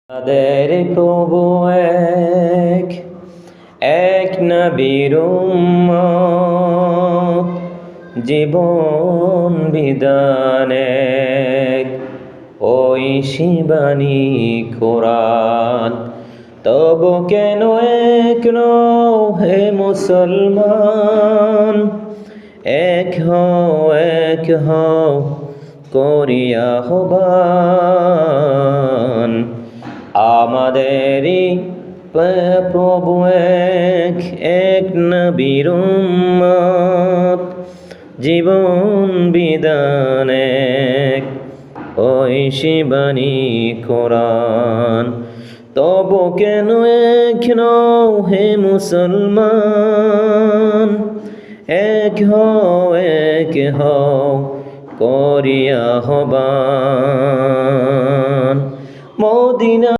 আমাদের প্রভু এক, এক নবীর উম্মত, জীবন বিধান এক, ওই শিবানী কোরআন। তবু কেন এক নও হে মুসলমান, এক হও করিয়া আহ্বান। আমাদেরই প্রভু এক, এক নবীর উম্মত, জীবন বিধান এক, ওই শিবানী কোরআন। তবু কেন এক নও হে মুসলমান, এক হও করিয়া আহ্বান। মদিনা